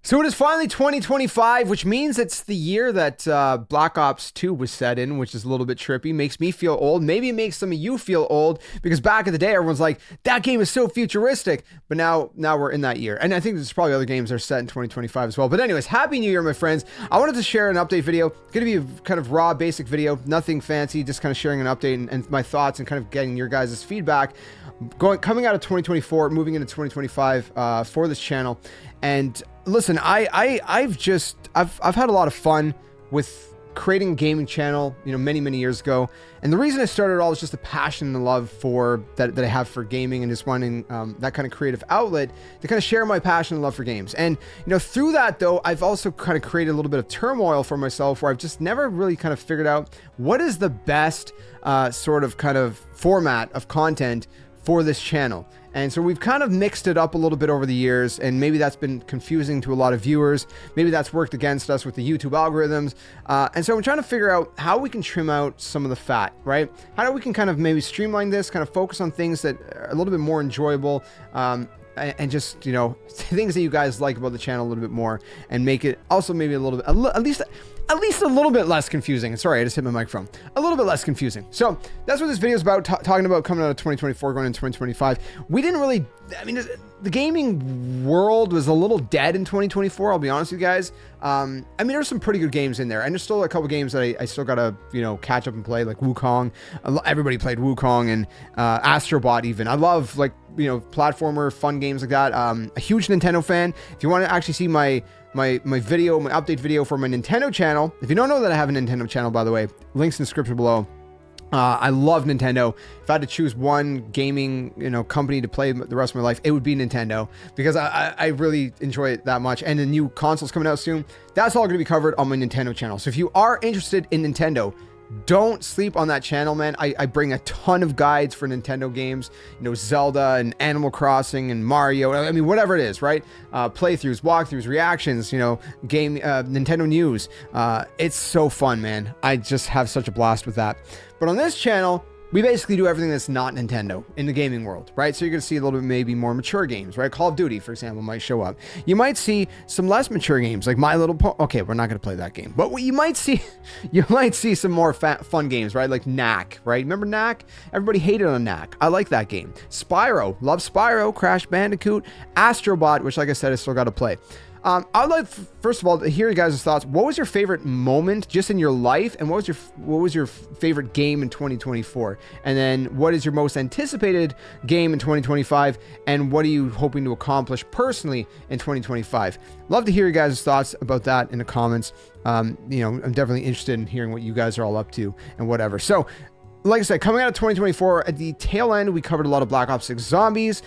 So it is finally 2025, which means it's the year that Black Ops 2 was set in, which is a little bit trippy. Makes me feel old. Maybe it makes some of you feel old, because back in the day, everyone's like, that game is so futuristic. But now we're in that year. And I think there's probably other games that are set in 2025 as well. But anyways, Happy New Year, my friends. I wanted to share an update video. It's going to be a kind of raw, basic video. Nothing fancy, just kind of sharing an update and my thoughts and kind of getting your guys' feedback. Coming out of 2024, moving into 2025 for this channel. And listen, I've had a lot of fun with creating a gaming channel, many years ago. And the reason I started it all is just a passion and a love for that I have for gaming, and just wanting that kind of creative outlet to kind of share my passion and love for games. And through that though, I've also kind of created a little bit of turmoil for myself, where I've just never really kind of figured out what is the best sort of kind of format of content for this channel. And so we've kind of mixed it up a little bit over the years, and maybe that's been confusing to a lot of viewers. Maybe that's worked against us with the YouTube algorithms. And so I'm trying to figure out how we can trim out some of the fat, right? How we can kind of maybe streamline this, kind of focus on things that are a little bit more enjoyable, and just, things that you guys like about the channel a little bit more, and make it also maybe a little bit, at least a little bit less confusing. Sorry, I just hit my microphone. A little bit less confusing. So that's what this video is about, talking about coming out of 2024, going into 2025. We didn't really, the gaming world was a little dead in 2024, I'll be honest with you guys. There's some pretty good games in there, and there's still a couple games that I still gotta, catch up and play, like Wukong. Everybody played Wukong, and Astrobot even. I love, platformer, fun games like that. A huge Nintendo fan. If you want to actually see my video, my update video for my Nintendo channel. If you don't know that I have a Nintendo channel, by the way, links in the description below. I love Nintendo. If I had to choose one gaming, company to play the rest of my life, it would be Nintendo, because I really enjoy it that much. And the new consoles coming out soon, that's all going to be covered on my Nintendo channel. So if you are interested in Nintendo, don't sleep on that channel, man. I bring a ton of guides for Nintendo games, Zelda and Animal Crossing and Mario. Whatever it is, right? Playthroughs, walkthroughs, reactions, Nintendo news. It's so fun, man. I just have such a blast with that. But on this channel, we basically do everything that's not Nintendo in the gaming world, right? So you're going to see a little bit maybe more mature games, right? Call of Duty, for example, might show up. You might see some less mature games, like My Little Pony. Okay, we're not going to play that game. But what you might see some more fun games, right? Like Knack, right? Remember Knack? Everybody hated on Knack. I like that game. Spyro, love Spyro. Crash Bandicoot. Astrobot, which, like I said, I still got to play. I'd like, first of all, to hear you guys' thoughts. What was your favorite moment just in your life, and what was your favorite game in 2024? And then what is your most anticipated game in 2025? And what are you hoping to accomplish personally in 2025? Love to hear you guys' thoughts about that in the comments. I'm definitely interested in hearing what you guys are all up to and whatever. So, like I said, coming out of 2024, at the tail end, we covered a lot of Black Ops 6 Zombies.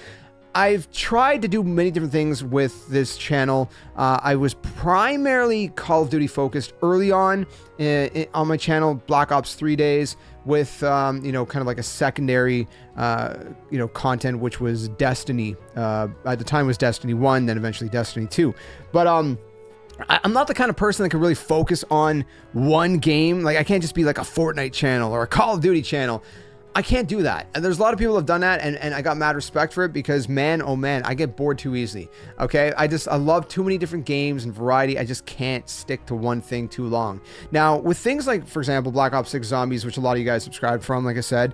I've tried to do many different things with this channel. I was primarily Call of Duty focused early on my channel, Black Ops 3 days, with, kind of like a secondary, content, which was Destiny. At the time was Destiny 1, then eventually Destiny 2. But, I'm not the kind of person that can really focus on one game. Like, I can't just be like a Fortnite channel or a Call of Duty channel. I can't do that. And there's a lot of people who have done that, and I got mad respect for it, because man, oh man, I get bored too easily. Okay, I love too many different games and variety. I just can't stick to one thing too long. Now, with things like, for example, Black Ops 6 Zombies, which a lot of you guys subscribe from, like I said,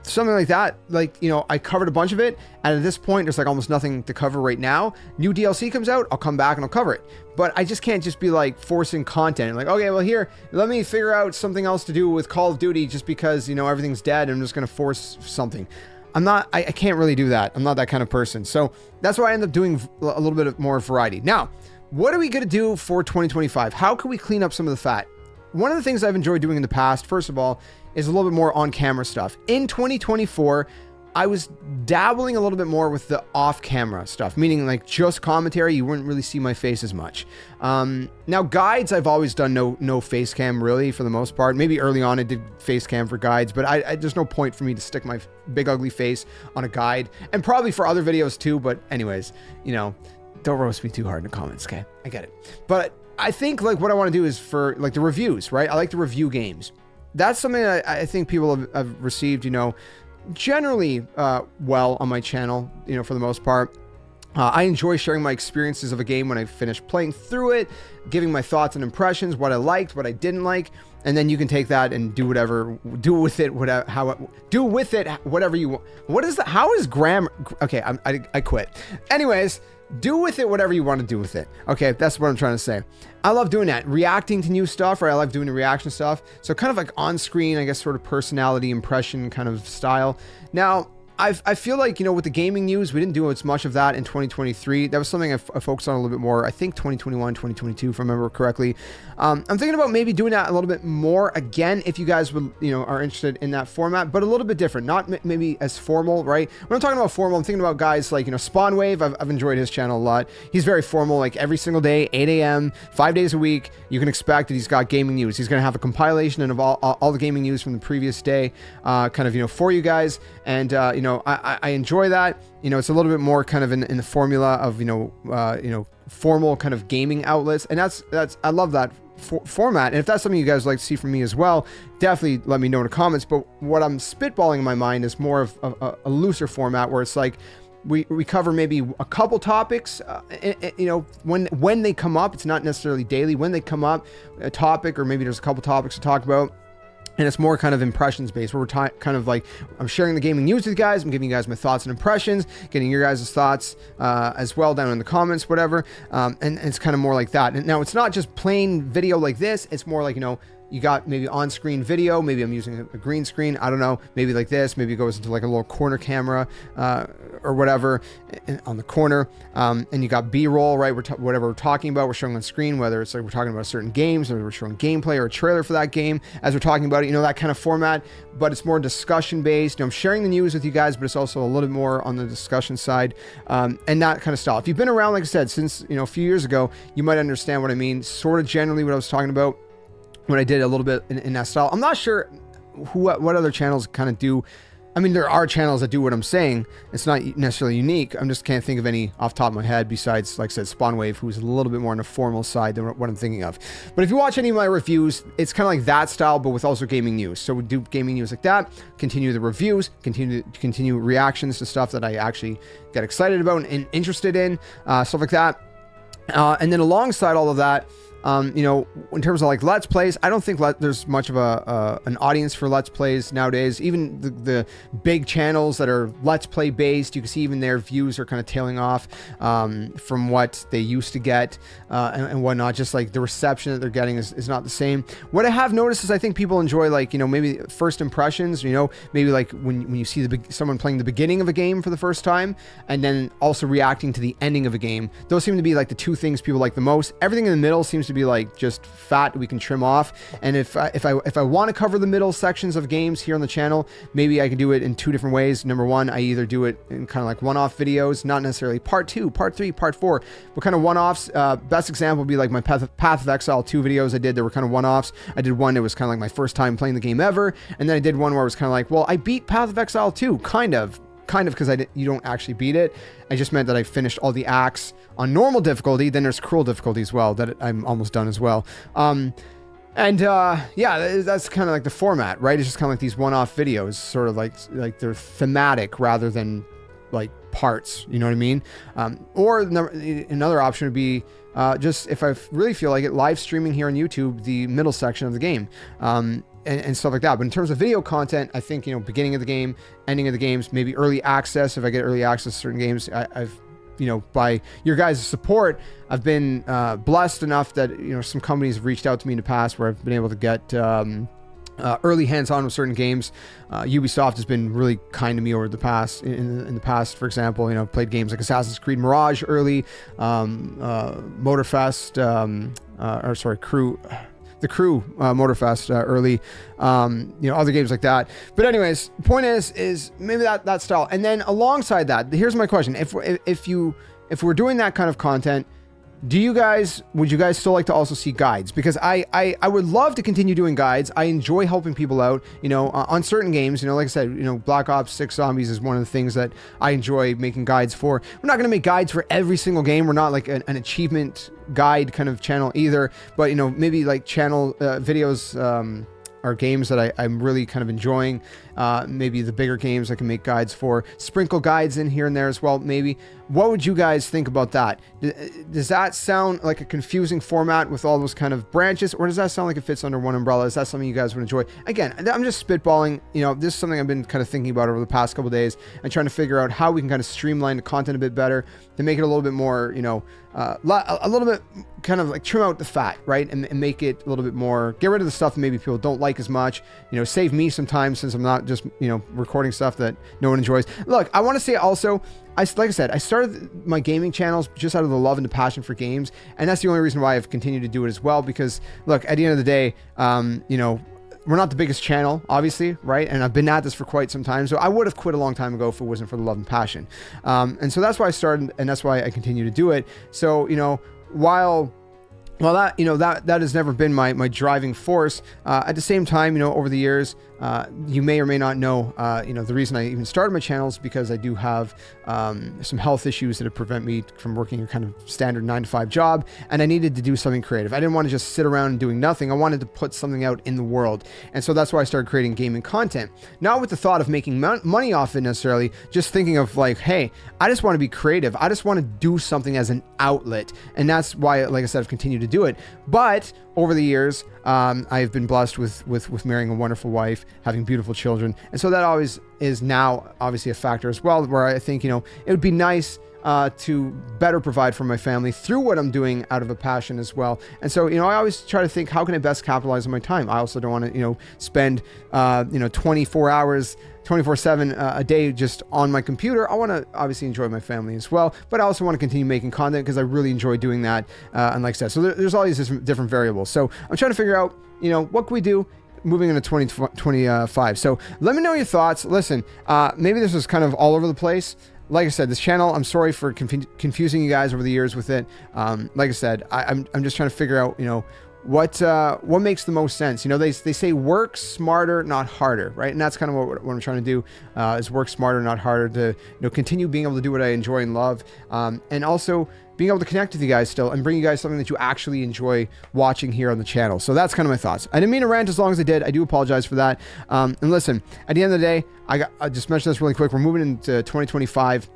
something like that, I covered a bunch of it, and at this point, there's like almost nothing to cover right now. New DLC comes out, I'll come back and I'll cover it. But I just can't just be like forcing content. Like, okay, well here, let me figure out something else to do with Call of Duty just because, everything's dead and I'm just going to force something. I can't really do that. I'm not that kind of person. So that's why I end up doing a little bit of more variety. Now, what are we going to do for 2025? How can we clean up some of the fat? One of the things I've enjoyed doing in the past, first of all, is a little bit more on camera stuff. In 2024, I was dabbling a little bit more with the off-camera stuff, meaning like just commentary. You wouldn't really see my face as much. Now guides, I've always done no face cam really, for the most part. Maybe early on I did face cam for guides, but there's no point for me to stick my big ugly face on a guide, and probably for other videos too. But anyways, don't roast me too hard in the comments, okay? I get it. But I think like what I want to do is for like the reviews, right? I like to review games. That's something I think people have received, generally well on my channel, for the most part. I enjoy sharing my experiences of a game when I finish playing through it, giving my thoughts and impressions, what I liked, what I didn't like, and then you can take that and do with it whatever you want. What is that? How is grammar? Okay, I quit. Anyways, do with it whatever you want to do with it. Okay, that's what I'm trying to say. I love doing that, reacting to new stuff, right? I love doing the reaction stuff. So kind of like on screen, I guess, sort of personality impression kind of style. Now, I feel like, you know, with the gaming news, we didn't do as much of that in 2023. That was something I focused on a little bit more, I think 2021, 2022, if I remember correctly. I'm thinking about maybe doing that a little bit more again, if you guys would, you know, are interested in that format, but a little bit different, not maybe as formal, right? When I'm talking about formal, I'm thinking about guys like, you know, Spawnwave. I've enjoyed his channel a lot. He's very formal, like every single day, 8 a.m., 5 days a week. You can expect that he's got gaming news. He's going to have a compilation of all the gaming news from the previous day, kind of, you know, for you guys. And, you know, I enjoy that. You know, it's a little bit more kind of in the formula of, you know, formal kind of gaming outlets. And that's I love that format. And if that's something you guys like to see from me as well, definitely let me know in the comments. But what I'm spitballing in my mind is more of a looser format where it's like, we cover maybe a couple topics, you know, when they come up. It's not necessarily daily. When they come up, a topic, or maybe there's a couple topics to talk about. And it's more kind of impressions based, where we're kind of like, I'm sharing the gaming news with you guys. I'm giving you guys my thoughts and impressions, getting your guys' thoughts as well down in the comments, whatever. And it's kind of more like that. And now it's not just plain video like this. It's more like, you know, you got maybe on-screen video. Maybe I'm using a green screen. I don't know. Maybe like this. Maybe it goes into like a little corner camera or whatever on the corner. And you got B-roll, right? Whatever we're talking about, we're showing on screen, whether it's like we're talking about certain games, or we're showing gameplay or a trailer for that game as we're talking about it, you know, that kind of format. But it's more discussion-based. You know, I'm sharing the news with you guys, but it's also a little bit more on the discussion side, and that kind of style. If you've been around, like I said, since, you know, a few years ago, you might understand what I mean. Sort of generally what I was talking about when I did a little bit in that style. I'm not sure what other channels kind of do. I mean, there are channels that do what I'm saying. It's not necessarily unique. I'm just can't think of any off the top of my head besides, like I said, Spawnwave, who's a little bit more on the formal side than what I'm thinking of. But if you watch any of my reviews, it's kind of like that style, but with also gaming news. So we do gaming news like that, continue the reviews, continue reactions to stuff that I actually get excited about and interested in, stuff like that. And then alongside all of that, you know, in terms of like Let's Plays, I don't think there's much of an audience for Let's Plays nowadays. Even the big channels that are Let's Play based, you can see even their views are kind of tailing off from what they used to get and whatnot. Just like the reception that they're getting is not the same. What I have noticed is I think people enjoy, like, you know, maybe first impressions, you know, maybe like when you see someone playing the beginning of a game for the first time, and then also reacting to the ending of a game. Those seem to be like the two things people like the most. Everything in the middle seems to be like just fat we can trim off. And if I want to cover the middle sections of games here on the channel, maybe I can do it in two different ways. Number one, I either do it in kind of like one-off videos, not necessarily part 2, part 3, part 4, but kind of one-offs. Best example would be like my Path of Exile 2 videos I did. They were kind of one-offs. I did one that was kind of like my first time playing the game ever, and then I did one where it was kind of like, well, I beat Path of Exile 2, kind of because you don't actually beat it. I just meant that I finished all the acts on normal difficulty. Then there's cruel difficulty as well that I'm almost done as well. Yeah, that's kind of like the format, right? It's just kind of like these one-off videos, sort of like they're thematic rather than like parts, you know what I mean? Or another option would be just, if I really feel like it, live streaming here on YouTube the middle section of the game. And stuff like that. But in terms of video content, I think, you know, beginning of the game, ending of the games, maybe early access. If I get early access to certain games, I've, you know, by your guys' support, I've been blessed enough that, you know, some companies have reached out to me in the past where I've been able to get early hands-on with certain games. Ubisoft has been really kind to me over the past. In the past, for example, you know, played games like Assassin's Creed Mirage early, Motorfest, the Crew Motorfest early, you know, other games like that. But anyways, point is maybe that style. And then alongside that, here's my question: if we're doing that kind of content, would you guys still like to also see guides? Because I would love to continue doing guides. I enjoy helping people out, you know, on certain games. You know, like I said, you know, Black Ops 6 Zombies is one of the things that I enjoy making guides for. We're not going to make guides for every single game. We're not like an achievement guide kind of channel either. But, you know, maybe like channel videos, are games that I'm really kind of enjoying. Maybe the bigger games I can make guides for, sprinkle guides in here and there as well. Maybe. What would you guys think about that? Does that sound like a confusing format with all those kind of branches, or does that sound like it fits under one umbrella? Is that something you guys would enjoy? Again, I'm just spitballing. You know, this is something I've been kind of thinking about over the past couple of days and trying to figure out how we can kind of streamline the content a bit better to make it a little bit more, you know, a little bit kind of like trim out the fat, right? And make it a little bit more, get rid of the stuff that maybe people don't like as much, you know, save me some time since I'm not just, you know, recording stuff that no one enjoys. Look, I want to say also, like I said, I started my gaming channels just out of the love and the passion for games. And that's the only reason why I've continued to do it as well. Because look, at the end of the day, you know, we're not the biggest channel, obviously, right? And I've been at this for quite some time. So I would have quit a long time ago if it wasn't for the love and passion. And so that's why I started, and that's why I continue to do it. So, you know, while that, you know, that has never been my driving force, at the same time, you know, over the years, you may or may not know, you know, the reason I even started my channel is because I do have some health issues that have prevent me from working a kind of standard 9-to-5 job, and I needed to do something creative. I didn't want to just sit around doing nothing. I wanted to put something out in the world, and so that's why I started creating gaming content. Not with the thought of making money off it necessarily, just thinking of like, hey, I just want to be creative. I just want to do something as an outlet, and that's why, like I said, I've continued to do it. But over the years, I've been blessed with marrying a wonderful wife, having beautiful children. And so that always is now obviously a factor as well, where I think, you know, it would be nice to better provide for my family through what I'm doing out of a passion as well. And so, you know, I always try to think, how can I best capitalize on my time? I also don't want to, you know, spend, you know, 24 hours 24/7 a day just on my computer. I want to obviously enjoy my family as well, but I also want to continue making content because I really enjoy doing that. And like I said, so there's all these different variables. So I'm trying to figure out, you know, what can we do moving into 2025. So let me know your thoughts. Listen, maybe this was kind of all over the place. Like I said, this channel, I'm sorry for confusing you guys over the years with it. Like I said, I'm just trying to figure out, you know, what makes the most sense. You know, they say work smarter, not harder, right? And that's kind of what I'm trying to do, is work smarter, not harder, to, you know, continue being able to do what I enjoy and love, and also being able to connect with you guys still and bring you guys something that you actually enjoy watching here on the channel. So that's kind of my thoughts. I didn't mean to rant as long as I did. I do apologize for that. And listen, at the end of the day, I just mentioned this really quick. We're moving into 2025.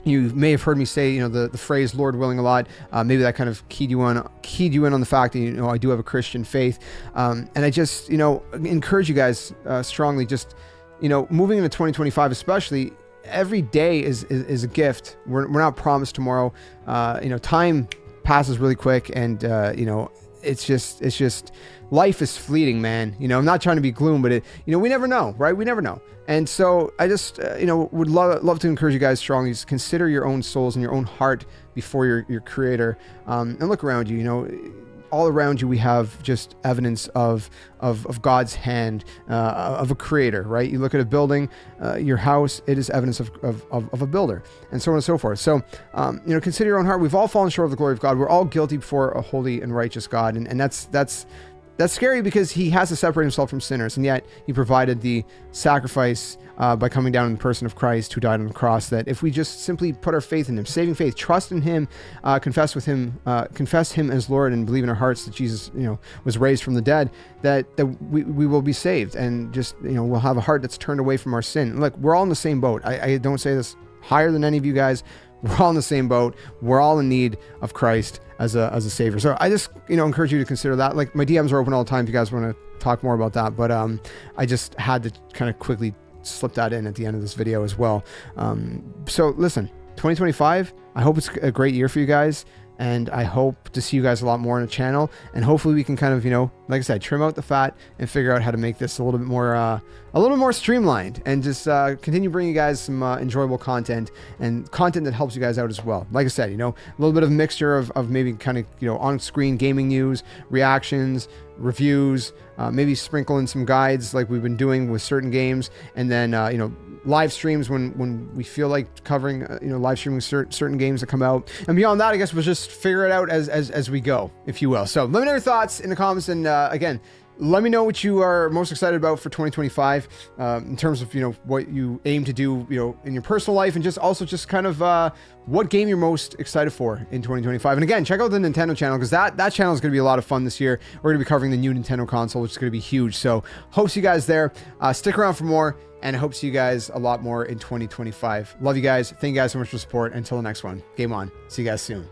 You may have heard me say, you know, the phrase "Lord willing" a lot. Maybe that kind of keyed you in on the fact that, you know, I do have a Christian faith, and I just, you know, encourage you guys strongly. Just, you know, moving into 2025, especially, every day is a gift. We're not promised tomorrow. You know, time passes really quick, and you know, it's just life is fleeting, man. You know, I'm not trying to be gloom, but you know, we never know, right? We never know. And so I just, you know, would love to encourage you guys strongly. Just consider your own souls and your own heart before your creator, and look around you. You know, all around you we have just evidence of God's hand, of a creator, right? You look at a building, your house, it is evidence of a builder, and so on and so forth. So, you know, consider your own heart. We've all fallen short of the glory of God. We're all guilty before a holy and righteous God, and that's scary, because he has to separate himself from sinners, and yet he provided the sacrifice by coming down in the person of Christ, who died on the cross, that if we just simply put our faith in him, saving faith, trust in him, confess him as Lord, and believe in our hearts that Jesus, you know, was raised from the dead, that we will be saved, and just, you know, we'll have a heart that's turned away from our sin. Look, we're all in the same boat. I don't say this higher than any of you guys. We're all in the same boat. We're all in need of Christ as a savior. So I just, you know, encourage you to consider that. Like, my DMs are open all the time if you guys want to talk more about that. But I just had to kind of quickly slip that in at the end of this video as well. So listen, 2025, I hope it's a great year for you guys. And I hope to see you guys a lot more on the channel. And hopefully we can kind of, you know, like I said, trim out the fat and figure out how to make this a little bit more streamlined, and just continue bringing you guys some enjoyable content, and content that helps you guys out as well. Like I said, you know, a little bit of a mixture of maybe kind of, you know, on-screen gaming news, reactions, reviews, maybe sprinkle in some guides like we've been doing with certain games, and then, you know, live streams when we feel like covering, you know, live streaming certain games that come out. And beyond that, I guess we'll just figure it out as we go, if you will. So let me know your thoughts in the comments, and again, Let me know what you are most excited about for 2025 in terms of, what you aim to do, in your personal life, and just kind of what game you're most excited for in 2025. And again, check out the Nintendo channel, because that channel is going to be a lot of fun this year. We're going to be covering the new Nintendo console, which is going to be huge. So hope to see you guys there. Stick around for more, and I hope to see you guys a lot more in 2025. Love you guys. Thank you guys so much for the support. Until the next one, game on. See you guys soon.